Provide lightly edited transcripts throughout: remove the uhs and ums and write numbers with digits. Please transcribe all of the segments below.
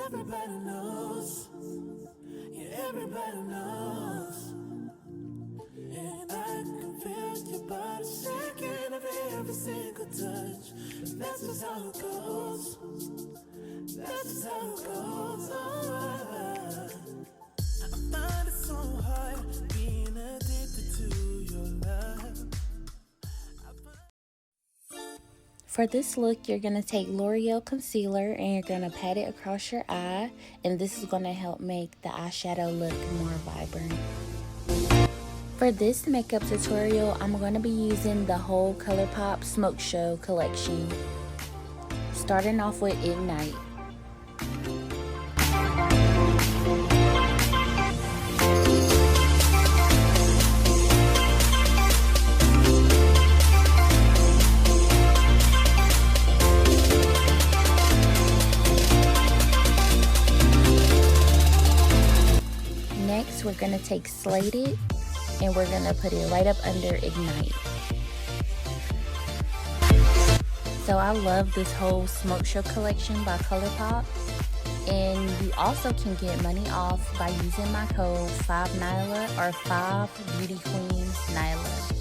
Everybody knows, yeah, everybody knows. And I can feel your body shaking of every single touch. That's just how it goes. That's just how it goes. Oh, I find it so hard being addicted to your love. For this look, you're going to take L'Oreal concealer and you're going to pat it across your eye, and this is going to help make the eyeshadow look more vibrant. For this makeup tutorial, I'm going to be using the whole Colourpop Smoke Show Collection, starting off with Ignite. Next, we're going to take Slated and we're going to put it right up under Ignite. So I love this whole Smoke Show collection by Colourpop, and you also can get money off by using my code 5Nila or 5BeautyQueensNila.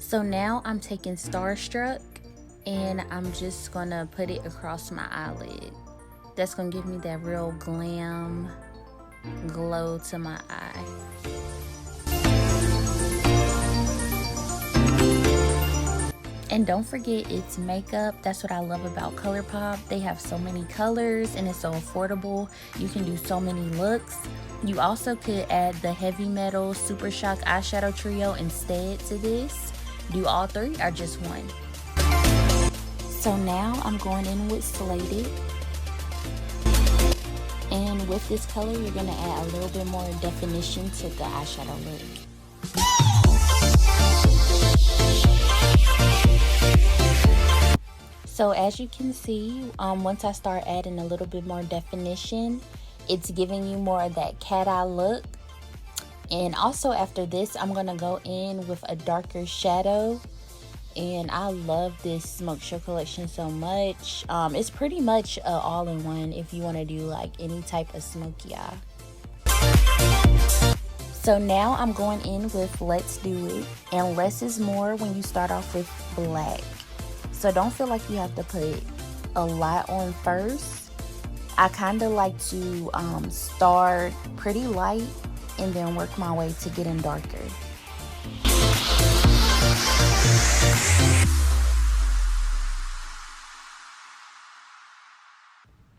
So now I'm taking Starstruck and I'm just gonna put it across my eyelid. That's gonna give me that real glam glow to my eye. And don't forget, it's makeup. That's what I love about Colourpop. They have so many colors and it's so affordable. You can do so many looks. You also could add the Heavy Metal Super Shock eyeshadow trio instead to this. Do all three or just one. So now I'm going in with Slated. And with this color, you're gonna add a little bit more definition to the eyeshadow look. So as you can see, once I start adding a little bit more definition, it's giving you more of that cat eye look. And also after this, I'm gonna go in with a darker shadow. And I love this Smoke Show collection so much. It's pretty much an all-in-one if you want to do like any type of smoky eye. So now I'm going in with Let's Do It. And less is more when you start off with black. So don't feel like you have to put a lot on first. I kind of like to start pretty light and then work my way to getting darker.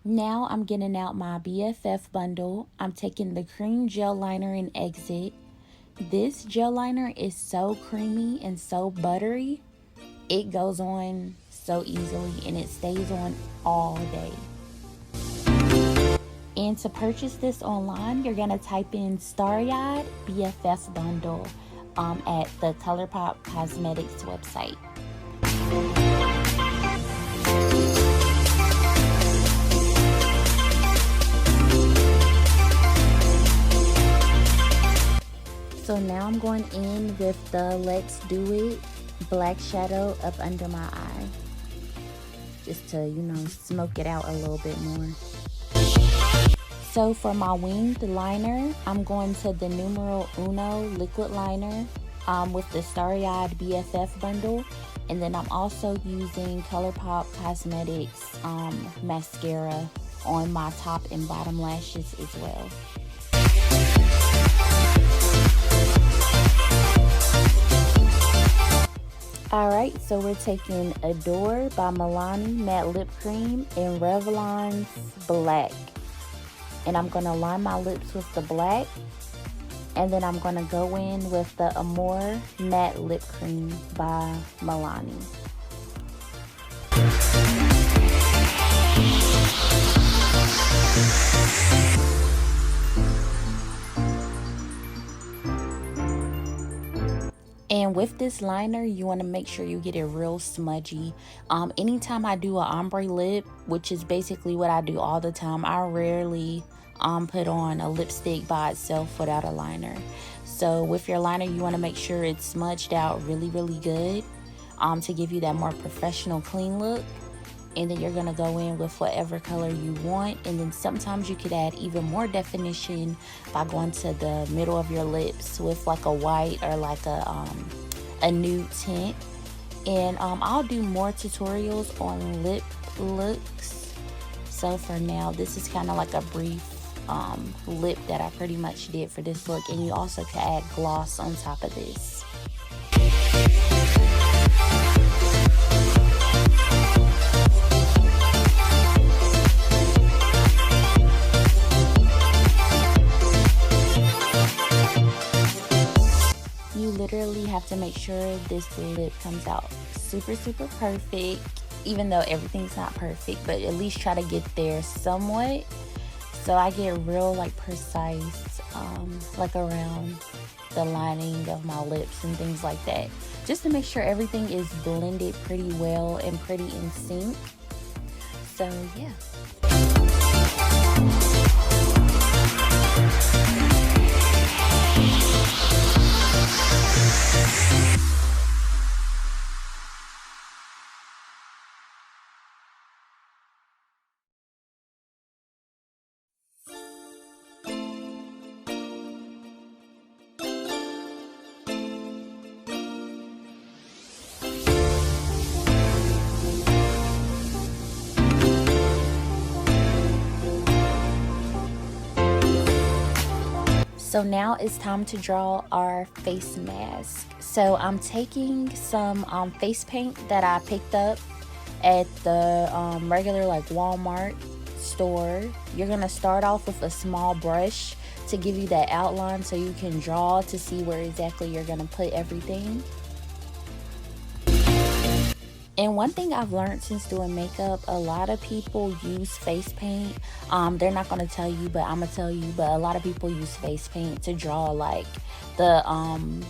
Now I'm getting out my BFF bundle. I'm taking the cream gel liner in Exit. This gel liner is so creamy and so buttery. It goes on so easily and it stays on all day. And to purchase this online, you're gonna type in Starry-Eyed BFF bundle at the Colourpop Cosmetics website. So now I'm going in with the Let's Do It black shadow up under my eye, just to, you know, smoke it out a little bit more. So for my winged liner, I'm going to the Numero Uno liquid liner with the Starry-Eyed BFF bundle. And then I'm also using Colourpop Cosmetics mascara on my top and bottom lashes as well. Alright, so we're taking Adore by Milani Matte Lip Cream in Revlon's Black. And I'm going to line my lips with the black. And then I'm going to go in with the Amore Matte Lip Cream by Milani. And with this liner, you want to make sure you get it real smudgy. Anytime I do an ombre lip, which is basically what I do all the time, I rarely put on a lipstick by itself without a liner. So with your liner, you want to make sure it's smudged out really, really good to give you that more professional, clean look. And then you're gonna go in with whatever color you want, and then sometimes you could add even more definition by going to the middle of your lips with like a white or like a nude tint. And I'll do more tutorials on lip looks, so for now this is kind of like a brief lip that I pretty much did for this look. And you also can add gloss on top of this. Literally have to make sure this lip comes out super, super perfect, even though everything's not perfect, but at least try to get there somewhat. So I get real like precise like around the lining of my lips and things like that, just to make sure everything is blended pretty well and pretty in sync. So yeah. So now it's time to draw our face mask. So I'm taking some face paint that I picked up at the regular like Walmart store. You're gonna start off with a small brush to give you that outline so you can draw to see where exactly you're gonna put everything. And one thing I've learned since doing makeup, a lot of people use face paint. They're not going to tell you, but I'm going to tell you. But a lot of people use face paint to draw like the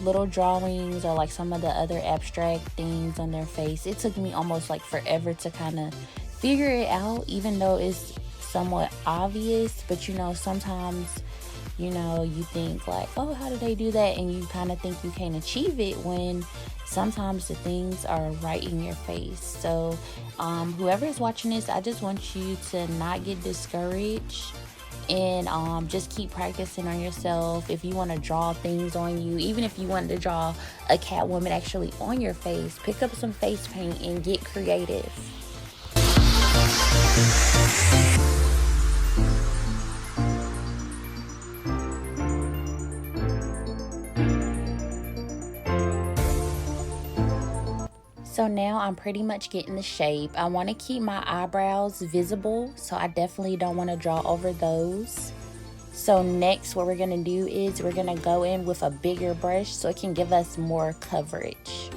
little drawings or like some of the other abstract things on their face. It took me almost like forever to kind of figure it out, even though it's somewhat obvious. But you know, sometimes, you know, you think like, oh, how do they do that? And you kind of think you can't achieve it when sometimes the things are right in your face. So whoever is watching this, I just want you to not get discouraged and just keep practicing on yourself. If you want to draw things on you, even if you want to draw a Catwoman actually on your face, pick up some face paint and get creative. So now I'm pretty much getting the shape. I want to keep my eyebrows visible, so I definitely don't want to draw over those. So next what we're going to do is we're going to go in with a bigger brush so it can give us more coverage.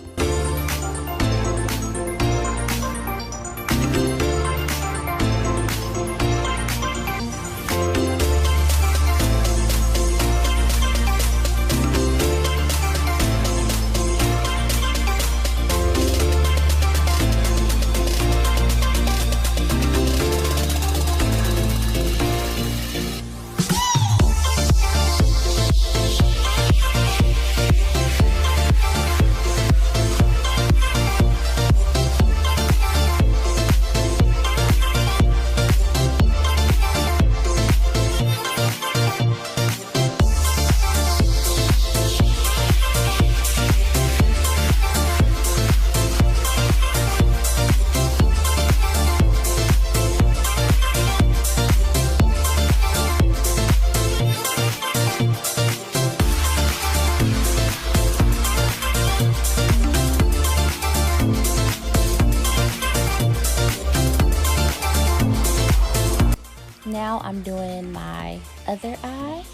Now I'm doing my other eye,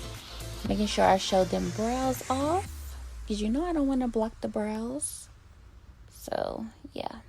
making sure I show them brows off, because you know I don't want to block the brows. So yeah.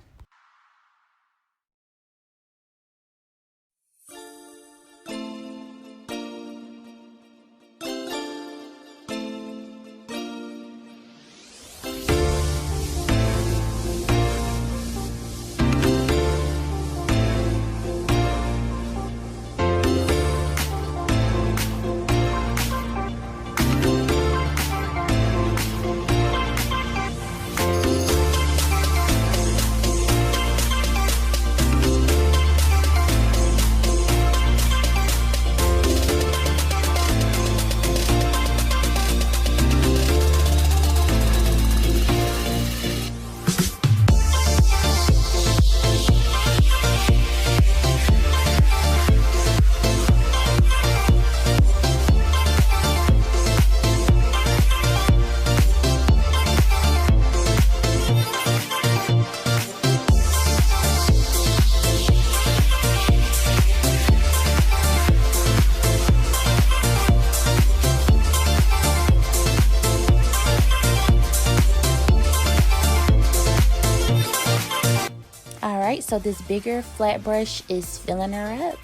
Alright, so this bigger flat brush is filling her up.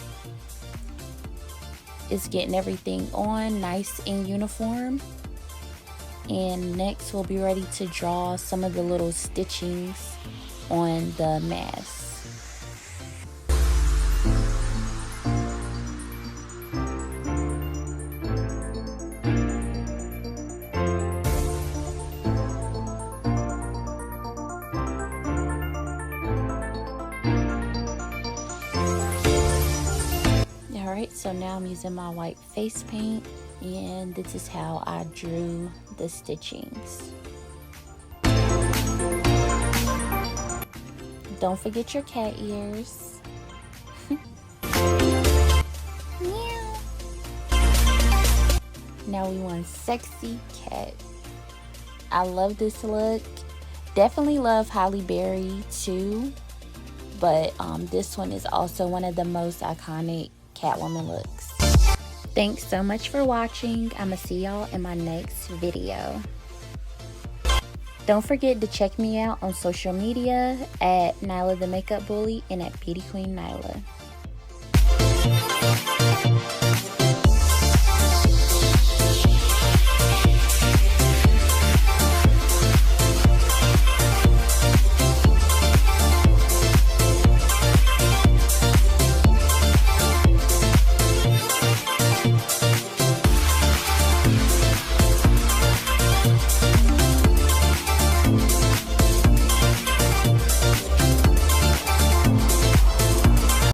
It's getting everything on nice and uniform. And next we'll be ready to draw some of the little stitchings on the mask. Alright, so now I'm using my white face paint, and this is how I drew the stitchings. Don't forget your cat ears. Meow. Now we want sexy cat. I love this look. Definitely love Halle Berry too, but this one is also one of the most iconic Catwoman looks. Thanks so much for watching. I'ma see y'all in my next video. Don't forget to check me out on social media at Nila the Makeup Bully and at Beauty Queen Nila.